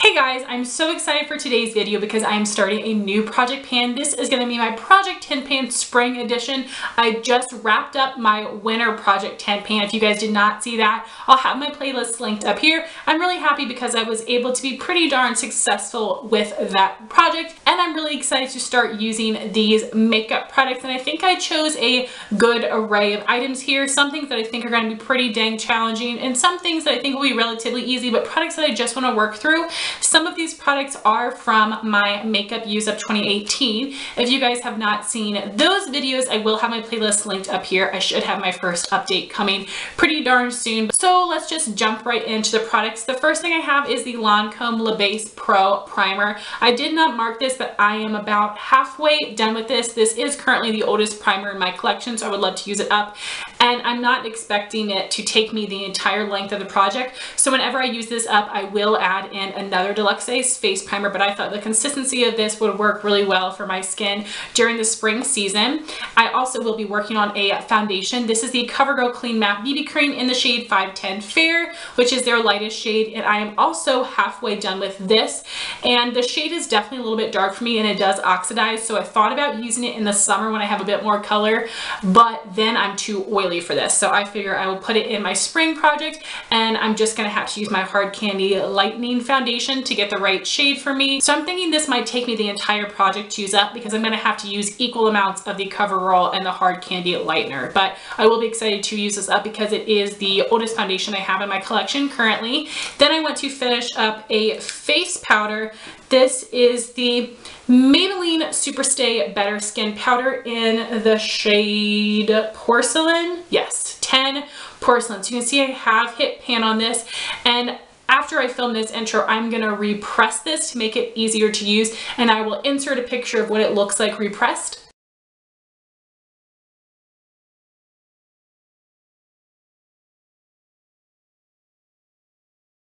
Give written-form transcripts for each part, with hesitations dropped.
Hey guys, I'm so excited for today's video because I'm starting a new project pan. This is going to be my Project Tin Pan Spring Edition. I just wrapped up my winter Project Tin Pan. If you guys did not see that, I'll have my playlist linked up here. I'm really happy because I was able to be pretty darn successful with that project, and I'm really excited to start using these makeup products, and I think I chose a good array of items here. Some things that I think are going to be pretty dang challenging, and some things that I think will be relatively easy, but products that I just want to work through. Some of these products are from my Makeup Use Up 2018. If you guys have not seen those videos, I will have my playlist linked up here. I should have my first update coming pretty darn soon. So let's just jump right into the products. The first thing I have is the Lancome Le Base Pro Primer. I did not mark this, but I am about halfway done with this. This is currently the oldest primer in my collection, so I would love to use it up. And I'm not expecting it to take me the entire length of the project. So whenever I use this up, I will add in another Deluxe face primer, but I thought the consistency of this would work really well for my skin during the spring season. I also will be working on a foundation. This is the CoverGirl Clean Matte BB Cream in the shade 510 Fair, which is their lightest shade, and I am also halfway done with this. And the shade is definitely a little bit dark for me, and it does oxidize, so I thought about using it in the summer when I have a bit more color, but then I'm too oily for this, so I figure I will put it in my spring project, and I'm just gonna have to use my Hard Candy Lightening Foundation to get the right shade for me. So I'm thinking this might take me the entire project to use up because I'm gonna have to use equal amounts of the CoverGirl and the Hard Candy Lightener, but I will be excited to use this up because it is the oldest foundation I have in my collection currently. Then I want to finish up a face powder. This is the Maybelline Superstay Better Skin Powder in the shade Porcelain. Yes, 10 Porcelain. So you can see I have hit pan on this, and after I film this intro, I'm gonna repress this to make it easier to use, and I will insert a picture of what it looks like repressed.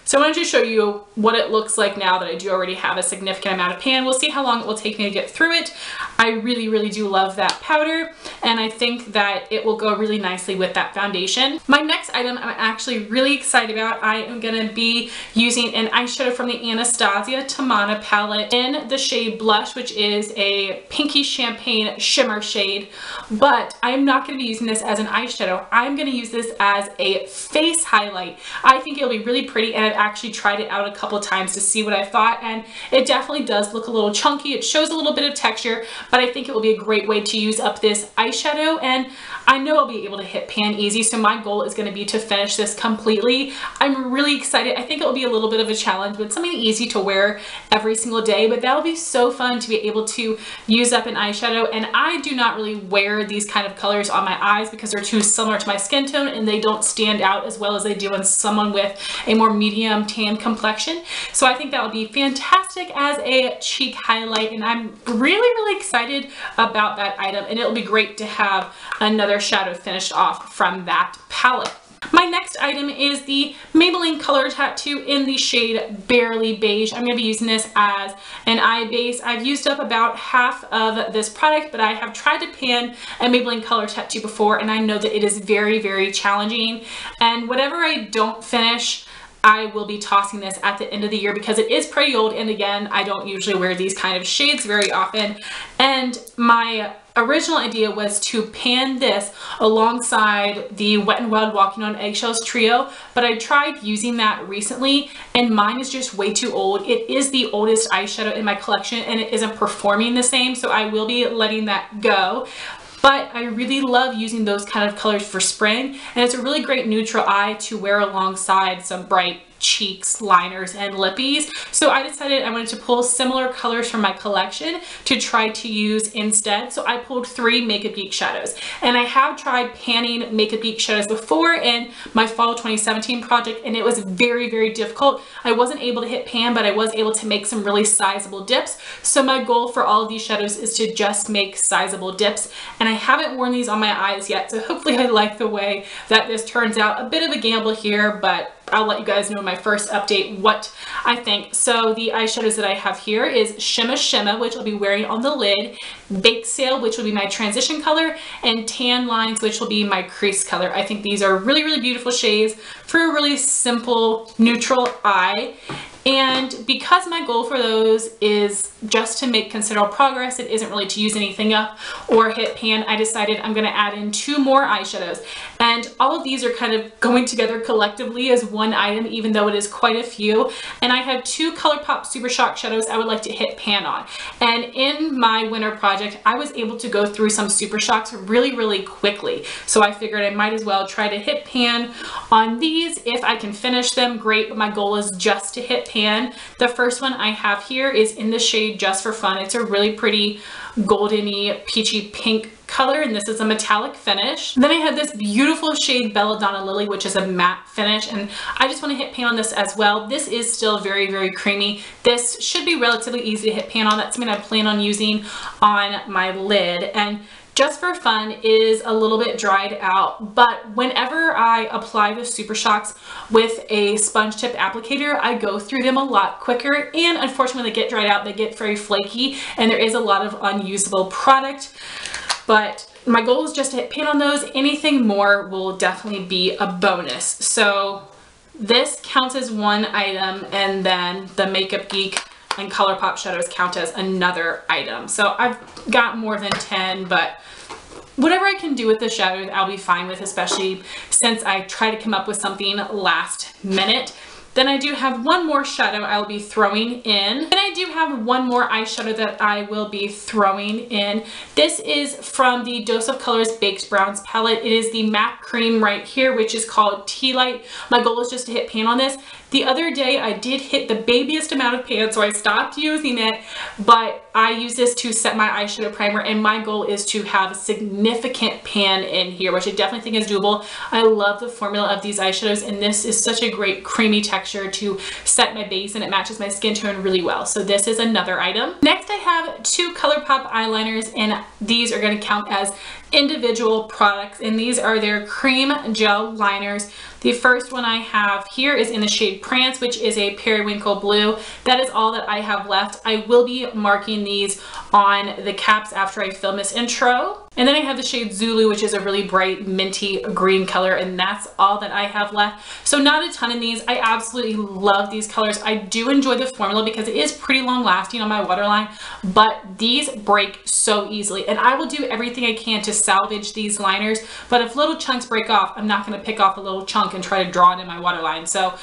So I wanted to show you what it looks like now that I do already have a significant amount of pan. We'll see how long it will take me to get through it. I really do love that powder, and I think that it will go really nicely with that foundation. My next item I'm actually really excited about. I am going to be using an eyeshadow from the Anastasia Eyeshadow palette in the shade Blush, which is a pinky champagne shimmer shade, but I'm not going to be using this as an eyeshadow. I'm going to use this as a face highlight. I think it'll be really pretty, and I've actually tried it out a couple times to see what I thought, and it definitely does look a little chunky. It shows a little bit of texture, but I think it will be a great way to use up this eyeshadow, and I know I'll be able to hit pan easy, so my goal is going to be to finish this completely. I'm really excited. I think it will be a little bit of a challenge, but something easy to wear every single day, but that'll be so fun to be able to use up an eyeshadow. And I do not really wear these kind of colors on my eyes because they're too similar to my skin tone, and they don't stand out as well as they do on someone with a more medium tan complexion. So I think that would be fantastic as a cheek highlight, and I'm really excited about that item, and it'll be great to have another shadow finished off from that palette. My next item is the Maybelline Color Tattoo in the shade Barely Beige. I'm going to be using this as an eye base. I've used up about half of this product, but I have tried to pan a Maybelline Color Tattoo before, and I know that it is very challenging, and whatever I don't finish, I will be tossing this at the end of the year because it is pretty old, and again, I don't usually wear these kind of shades very often. And my original idea was to pan this alongside the Wet n Wild Walking on Eggshells trio, but I tried using that recently, and mine is just way too old. It is the oldest eyeshadow in my collection, and it isn't performing the same, so I will be letting that go. But I really love using those kind of colors for spring, and it's a really great neutral eye to wear alongside some bright cheeks, liners, and lippies. So I decided I wanted to pull similar colors from my collection to try to use instead. So I pulled 3 Makeup Geek shadows, and I have tried panning Makeup Geek shadows before in my fall 2017 project, and it was very difficult. I wasn't able to hit pan, but I was able to make some really sizable dips. So my goal for all of these shadows is to just make sizable dips, and I haven't worn these on my eyes yet, so hopefully I like the way that this turns out. A bit of a gamble here, but I'll let you guys know in my first update what I think. So the eyeshadows that I have here is Shimma, which I'll be wearing on the lid, Bake Sale, which will be my transition color, and Tan Lines, which will be my crease color. I think these are really beautiful shades for a really simple neutral eye. And because my goal for those is just to make considerable progress, it isn't really to use anything up or hit pan, I decided I'm going to add in 2 more eyeshadows. And all of these are kind of going together collectively as one item, even though it is quite a few. And I have 2 ColourPop Super Shock shadows I would like to hit pan on. And in my winter project, I was able to go through some Super Shocks really quickly. So I figured I might as well try to hit pan on these. If I can finish them, great, but my goal is just to hit pan. The first one I have here is in the shade Just for Fun. It's a really pretty goldeny peachy pink color, and this is a metallic finish. Then I have this beautiful shade Belladonna Lily, which is a matte finish, and I just want to hit pan on this as well. This is still very creamy. This should be relatively easy to hit pan on. That's something I plan on using on my lid. And Just for Fun is a little bit dried out, but whenever I apply the Super Shocks with a sponge tip applicator, I go through them a lot quicker, and unfortunately when they get dried out, they get very flaky and there is a lot of unusable product. But my goal is just to hit pan on those. Anything more will definitely be a bonus. So this counts as one item, and then the Makeup Geek and ColourPop shadows count as another item. So I've got more than 10, but whatever I can do with the shadows, I'll be fine with, especially since I try to come up with something last minute. Then I do have one more shadow I'll be throwing in. Then I do have one more eyeshadow that I will be throwing in. This is from the Dose of Colors Baked Browns palette. It is the matte cream right here, which is called Tealight. My goal is just to hit pan on this. The other day I did hit the babiest amount of pan, so I stopped using it, but I use this to set my eyeshadow primer, and my goal is to have significant pan in here, which I definitely think is doable. I love the formula of these eyeshadows, and this is such a great creamy texture to set my base, and it matches my skin tone really well. So this is another item. Next I have 2 ColourPop eyeliners, and these are going to count as individual products, and these are their cream gel liners. The first one I have here is in the shade Prance, which is a periwinkle blue. That is all that I have left. I will be marking these on the caps after I film this intro. And then I have the shade Zulu, which is a really bright minty green color, and that's all that I have left. So not a ton in these. I absolutely love these colors. I do enjoy the formula because it is pretty long lasting on my waterline, but these break so easily, and I will do everything I can to salvage these liners, but if little chunks break off, I'm not going to pick off a little chunk and try to draw it in my waterline. So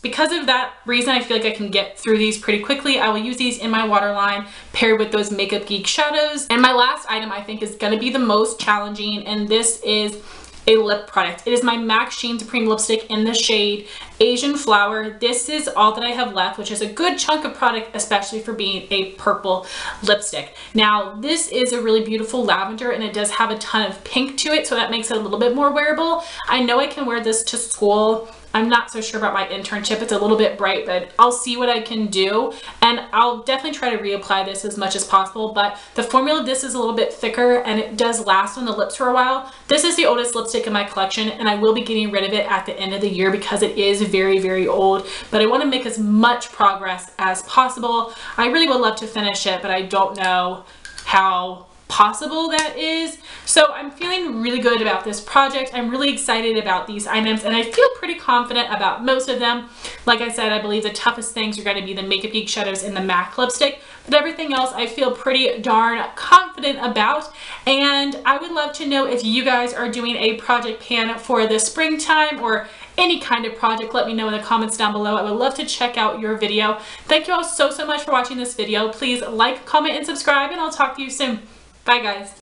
because of that reason, I feel like I can get through these pretty quickly. I will use these in my waterline paired with those Makeup Geek shadows. And my last item I think is going to be the most challenging, and this is a lip product. It is my MAC Sheen Supreme lipstick in the shade Asian Flower. This is all that I have left, which is a good chunk of product, especially for being a purple lipstick. Now, this is a really beautiful lavender, and it does have a ton of pink to it, so that makes it a little bit more wearable. I know I can wear this to school. I'm not so sure about my internship. It's a little bit bright, but I'll see what I can do. And I'll definitely try to reapply this as much as possible. But the formula of this is a little bit thicker, and it does last on the lips for a while. This is the oldest lipstick in my collection, and I will be getting rid of it at the end of the year because it is very old. But I want to make as much progress as possible. I really would love to finish it, but I don't know how possible that is. So I'm feeling really good about this project. I'm really excited about these items, and I feel pretty confident about most of them. Like I said, I believe the toughest things are going to be the Makeup Geek shadows and the MAC lipstick, but everything else I feel pretty darn confident about. And I would love to know if you guys are doing a project pan for the springtime or any kind of project. Let me know in the comments down below. I would love to check out your video. Thank you all so much for watching this video. Please like, comment, and subscribe, and I'll talk to you soon. Bye guys.